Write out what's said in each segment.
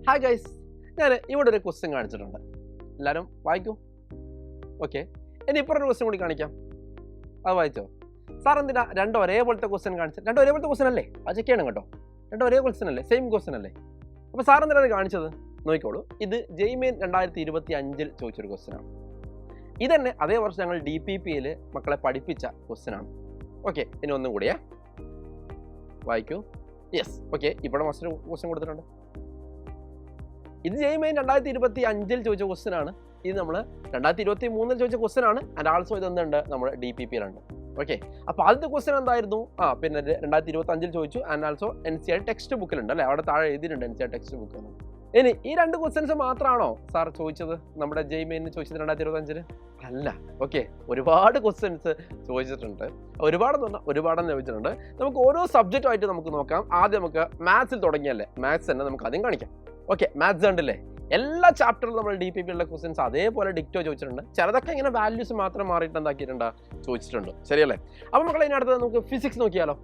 Hi guys, ഞാൻ ഇവിടെ ഒരു ക്വസ്റ്റ്യൻ കാണിച്ചിട്ടുണ്ട്. എല്ലാവരും വായിക്കൂ. ഓക്കെ, ഇനി ഇപ്പറൊരു ക്വസ്റ്റ്യൻ കൂടി കാണിക്കാം. അത് വായിച്ചോ? സാർ എന്തിനാ രണ്ടും ഒരേപോലത്തെ ക്വസ്റ്റ്യൻ കാണിച്ചത്? രണ്ടും ഒരേപോലത്തെ ക്വസ്റ്റ്യൻ അല്ലേ? അത് ചെക്ക് ചെയ്യണം കേട്ടോ. രണ്ടും ഒരേ ക്വസ്റ്റ്യൻ അല്ലേ? സെയിം ക്വസ്റ്റ്യൻ അല്ലേ? അപ്പോൾ സാർ എന്തിനാണ് കാണിച്ചത്? നോക്കിക്കോളൂ. ഇത് ജെയ്മെയിൻ 2025 ചോദിച്ചൊരു ക്വസ്റ്റ്യൻ ആണ്. ഇതന്നെ അതേ വർഷം ഞങ്ങൾ DPPയിൽ മക്കളെ പഠിപ്പിച്ച ക്വസ്റ്റ്യൻ ആണ്. ഓക്കെ, ഇനി ഒന്നും കൂടിയേ വായിക്കൂ. യെസ്, ഓക്കെ, ഇവിടെ മറ്റൊരു ക്വസ്റ്റ്യൻ കൊടുത്തിട്ടുണ്ട്. ഇത് ജെയ്മെയിൻ 2025 ചോദിച്ച ക്വസ്റ്റ്യൻ ആണ്. ഇത് നമ്മൾ 2023 ചോദിച്ച ക്വസ്റ്റ്യൻ ആണ്. ആൻഡ് ആൾസോ ഇതെന്തുണ്ട്, നമ്മുടെ DPPയിലുണ്ട്. ഓക്കെ, അപ്പോൾ ആദ്യത്തെ ക്വസ്റ്റ്യൻ എന്തായിരുന്നു? പിന്നെ 2025 ചോദിച്ചു. ആൻഡ് ആൾസോ NCERT ടെക്സ്റ്റ് ബുക്കിലുണ്ട് അല്ലേ? അവിടെ താഴെ എഴുതിയിട്ടുണ്ട് NCERT ടെക്സ്റ്റ് ബുക്ക് എന്ന്. ഇനി ഈ രണ്ട് ക്വസ്റ്റ്യൻസ് മാത്രമാണോ സാർ ചോദിച്ചത് നമ്മുടെ ജെയ്മെയിന് ചോദിച്ചത് 2025? അല്ല. ഓക്കെ, ഒരുപാട് ക്വസ്റ്റ്യൻസ് ചോദിച്ചിട്ടുണ്ട്. ഒരുപാടെന്ന് ചോദിച്ചിട്ടുണ്ട്. നമുക്ക് ഓരോ സബ്ജക്റ്റുമായിട്ട് നമുക്ക് നോക്കാം. ആദ്യം നമുക്ക് മാത്സിൽ തുടങ്ങിയല്ലേ, മാത്സ് തന്നെ നമുക്ക് ആദ്യം കാണിക്കാം. ഓക്കെ, മാത്സ് ഉണ്ടല്ലേ? എല്ലാ ചാപ്റ്ററിലും നമ്മൾ DPPയിലുള്ള ക്വസ്റ്റ്യൻസ് അതേപോലെ ഡിക്റ്റോ ചോദിച്ചിട്ടുണ്ട്. ചിലതൊക്കെ ഇങ്ങനെ വാല്യൂസ് മാത്രം മാറിയിട്ട് എന്താക്കിയിട്ടുണ്ട്, ചോദിച്ചിട്ടുണ്ട്. ശരിയല്ലേ? അപ്പോൾ മക്കളെ, ഇതിനടുത്ത് നമുക്ക് ഫിസിക്സ് നോക്കിയാലോ?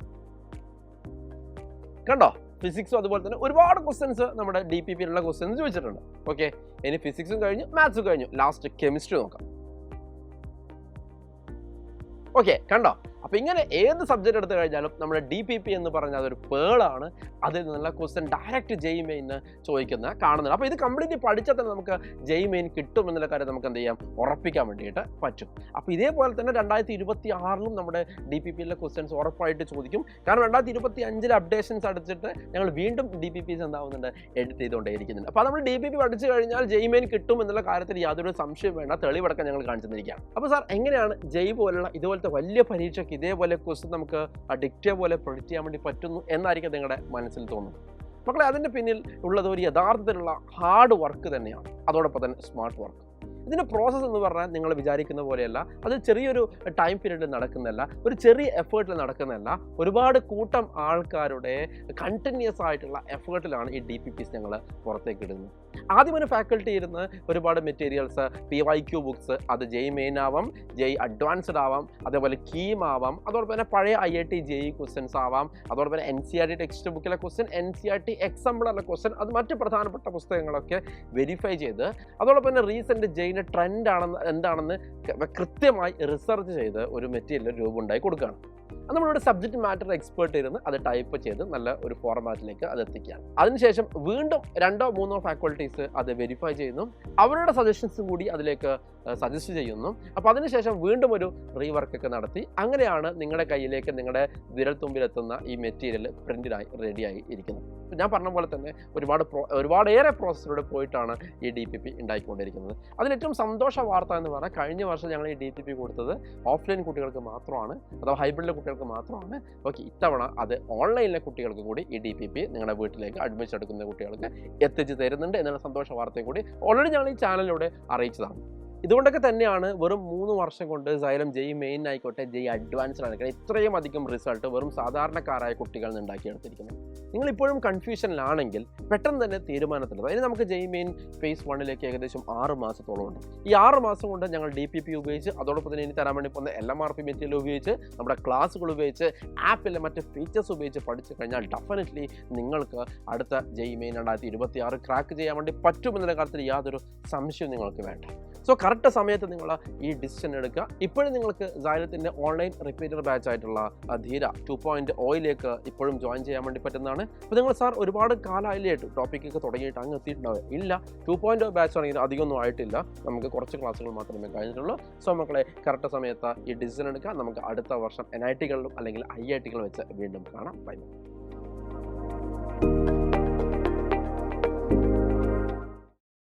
കണ്ടോ, ഫിസിക്സും അതുപോലെ തന്നെ ഒരുപാട് ക്വസ്റ്റ്യൻസ് നമ്മുടെ DPPയിലുള്ള ക്വസ്റ്റ്യൻസ് ചോദിച്ചിട്ടുണ്ട്. ഓക്കെ, ഇനി ഫിസിക്സും കഴിഞ്ഞു, മാത്സും കഴിഞ്ഞു. ലാസ്റ്റ് കെമിസ്ട്രി നോക്കാം. ഓക്കെ, കണ്ടോ? അപ്പോൾ ഇങ്ങനെ ഏത് സബ്ജക്റ്റ് എടുത്തു കഴിഞ്ഞാലും നമ്മുടെ DPP എന്ന് പറഞ്ഞാൽ അതൊരു പേളാണ്. അതിൽ നിന്നുള്ള ക്വസ്റ്റ്യൻ ഡയറക്റ്റ് ജെയ്മെയിന് കാണുന്നത്. അപ്പോൾ ഇത് കംപ്ലീറ്റ് പഠിച്ചാൽ തന്നെ നമുക്ക് ജെയ്മെയിൻ കിട്ടും എന്നുള്ള കാര്യം നമുക്ക് എന്ത് ചെയ്യാം, ഉറപ്പിക്കാൻ വേണ്ടിയിട്ട് പറ്റും. അപ്പോൾ ഇതേപോലെ തന്നെ 2026 നമ്മുടെ DPPയിലെ ക്വസ്റ്റ്യൻസ് ഉറപ്പായിട്ട് ചോദിക്കും. കാരണം 2025 അപ്ഡേഷൻസ് അടിച്ചിട്ട് ഞങ്ങൾ വീണ്ടും DPPs എന്താവുന്നുണ്ട്, എഡിറ്റ് ചെയ്തുകൊണ്ടേയിരിക്കുന്നുണ്ട്. അപ്പോൾ നമ്മൾ DPP പഠിച്ചു കഴിഞ്ഞാൽ ജെയ്മെയിൻ കിട്ടും എന്നുള്ള കാര്യത്തിൽ യാതൊരു സംശയം വേണ്ട. തെളിവടക്കം ഞങ്ങൾ കാണിച്ചു തന്നിരിക്കുകയാണ്. അപ്പോൾ സാർ, എങ്ങനെയാണ് ജെയ് പോലുള്ള ഇതുപോലത്തെ വലിയ പരീക്ഷയ്ക്ക് ഇതേപോലെ ക്വസ്റ്റ്യൻ നമുക്ക് ഡിക്റ്റേ പോലെ പ്രൊഡിക്റ്റ് ചെയ്യാൻ വേണ്ടി പറ്റുന്നു എന്നായിരിക്കും നിങ്ങളുടെ മനസ്സിൽ തോന്നുന്നത്? മക്കളെ, അതിൻ്റെ പിന്നിൽ ഉള്ളത് ഒരു യഥാർത്ഥത്തിലുള്ള ഹാർഡ് വർക്ക് തന്നെയാണ്. അതോടൊപ്പം തന്നെ സ്മാർട്ട് വർക്ക്. ഇതിൻ്റെ പ്രോസസ്സ് എന്ന് പറഞ്ഞാൽ നിങ്ങൾ വിചാരിക്കുന്ന പോലെയല്ല. അത് ചെറിയൊരു ടൈം പീരീഡിൽ നടക്കുന്നതല്ല, ഒരു ചെറിയ എഫേർട്ടിൽ നടക്കുന്നതല്ല. ഒരുപാട് കൂട്ടം ആൾക്കാരുടെ കണ്ടിന്യൂസ് ആയിട്ടുള്ള എഫേർട്ടിലാണ് ഈ DPPs ഞങ്ങൾ പുറത്തേക്ക് ഇടുന്നത്. ആദ്യം ഒരു ഫാക്കൽറ്റി ഇരുന്ന് ഒരുപാട് മെറ്റീരിയൽസ്, PYQ ബുക്സ്, അത് ജെയ്മെയിൻ ആവാം, ജെയ് അഡ്വാൻസ്ഡ് ആവാം, അതേപോലെ കീം ആവാം, അതോടൊപ്പം തന്നെ പഴയ IIT JEE ക്വസ്റ്റ്യൻസ് ആവാം, അതോടൊപ്പം തന്നെ NCERT ടെക്സ്റ്റ് ബുക്കിലെ ക്വസ്റ്റ്യൻ, NCERT എക്സാമ്പിളുള്ള ക്വസ്റ്റ്യൻ, അത് മറ്റ് പ്രധാനപ്പെട്ട പുസ്തകങ്ങളൊക്കെ വെരിഫൈ ചെയ്ത്, അതോടൊപ്പം തന്നെ റീസെൻറ്റ് ജെയിൻ്റെ ട്രെൻഡ് ആണെന്ന് എന്താണെന്ന് കൃത്യമായി റിസർച്ച് ചെയ്ത് ഒരു മെറ്റീരിയൽ രൂപമുണ്ടായി കൊടുക്കുകയാണ്. അത് നമ്മളിവിടെ സബ്ജക്റ്റ് മാറ്റർ എക്സ്പേർട്ട് ഇരുന്ന് അത് ടൈപ്പ് ചെയ്ത് നല്ല ഒരു ഫോർമാറ്റിലേക്ക് അത് എത്തിക്കുകയാണ്. അതിനുശേഷം വീണ്ടും 2-3 ഫാക്കൽറ്റീസ് അത് വെരിഫൈ ചെയ്യുന്നു, അവരുടെ സജഷൻസും കൂടി അതിലേക്ക് സജസ്റ്റ് ചെയ്യുന്നു. അപ്പോൾ അതിനുശേഷം വീണ്ടും ഒരു റീവർക്കൊക്കെ നടത്തി അങ്ങനെയാണ് നിങ്ങളുടെ കയ്യിലേക്ക്, നിങ്ങളുടെ വിരൽത്തുമ്പിലെത്തുന്ന ഈ മെറ്റീരിയൽ പ്രിൻ്റഡായി റെഡിയായി ഇരിക്കുന്നത്. ഞാൻ പറഞ്ഞ പോലെ തന്നെ ഒരുപാടേറെ പ്രോസസ്സിലൂടെ പോയിട്ടാണ് ഈ DPP ഉണ്ടായിക്കൊണ്ടിരിക്കുന്നത്. അതിലേറ്റവും സന്തോഷ വാർത്ത എന്ന് പറഞ്ഞാൽ, കഴിഞ്ഞ വർഷം ഞങ്ങൾ ഈ DPP കൊടുത്തത് ഓഫ്ലൈൻ കുട്ടികൾക്ക് മാത്രമാണ്, അഥവാ ഹൈബ്രിഡിലെ കുട്ടികൾക്ക് മാത്രമാണ്. ഓക്കെ, ഇത്തവണ അത് ഓൺലൈനിലെ കുട്ടികൾക്ക് കൂടി ഈ DPP നിങ്ങളുടെ വീട്ടിലേക്ക് അഡ്മിഷൻ എടുക്കുന്ന കുട്ടികൾക്ക് എത്തിച്ച് തരുന്നുണ്ട് എന്നുള്ള സന്തോഷ വാർത്തയും കൂടി ഓൾറെഡി ഞങ്ങൾ ഈ ചാനലിലൂടെ അറിയിച്ചതാണ്. ഇതുകൊണ്ടൊക്കെ തന്നെയാണ് വെറും 3 വർഷം കൊണ്ട് Xylem ജെയ്മെയിൻ ആയിക്കോട്ടെ, ജെയ് അഡ്വാൻസ്ഡ് ആയിക്കോട്ടെ, ഇത്രയും അധികം റിസൾട്ട് വെറും സാധാരണക്കാരായ കുട്ടികളിൽ നിന്ന് ഉണ്ടാക്കിയെടുത്തിരിക്കുന്നത്. നിങ്ങളിപ്പോഴും കൺഫ്യൂഷനിലാണെങ്കിൽ പെട്ടെന്ന് തന്നെ തീരുമാനത്തിലെത്തുക. ഇനി നമുക്ക് ജെയ്മെയിൻ ഫേസ് 1 ഏകദേശം 6 മാസത്തോളം ഉണ്ട്. ഈ 6 മാസം കൊണ്ട് ഞങ്ങൾ DPP ഉപയോഗിച്ച്, അതോടൊപ്പം തന്നെ ഇനി തരാൻ വേണ്ടി പോകുന്ന LMRP മെറ്റീരിയൽ ഉപയോഗിച്ച്, നമ്മുടെ ക്ലാസ്സുകൾ ഉപയോഗിച്ച്, ആപ്പിലെ മറ്റ് ഫീച്ചേഴ്സ് ഉപയോഗിച്ച് പഠിച്ചു കഴിഞ്ഞാൽ ഡെഫിനറ്റ്ലി നിങ്ങൾക്ക് അടുത്ത ജെയ്മെയിൻ 2026 ക്രാക്ക് ചെയ്യാൻ വേണ്ടി പറ്റുമെന്നുള്ള കാര്യത്തിൽ യാതൊരു സംശയവും നിങ്ങൾക്ക് വേണ്ട. സോ കറക്റ്റ് സമയത്ത് നിങ്ങൾ ഈ ഡിസിഷൻ എടുക്കുക. ഇപ്പോഴും നിങ്ങൾക്ക് Xylemത്തിൻ്റെ ഓൺലൈൻ റിപ്പീറ്റർ ബാച്ച് ആയിട്ടുള്ള ധീര 2.0 ഇപ്പോഴും ജോയിൻ ചെയ്യാൻ വേണ്ടി പറ്റുന്നതാണ്. അപ്പോൾ നിങ്ങൾ സാർ ഒരുപാട് കാലമായിട്ട് ടോപ്പിക്കൊക്കെ തുടങ്ങിയിട്ട് അങ്ങ് എത്തിയിട്ടുണ്ടാവുക ഇല്ല. 2.0 ബാച്ച് ആണെങ്കിൽ അധികമൊന്നും ആയിട്ടില്ല, നമുക്ക് കുറച്ച് ക്ലാസ്സുകൾ മാത്രമേ കഴിഞ്ഞിട്ടുള്ളൂ. സോ മക്കളെ, കറക്റ്റ് സമയത്ത് ഈ ഡിസിഷൻ എടുക്കുക. നമുക്ക് അടുത്ത വർഷം NITകളിലും അല്ലെങ്കിൽ IITകളിലും വെച്ച് വീണ്ടും കാണാം. ബൈ.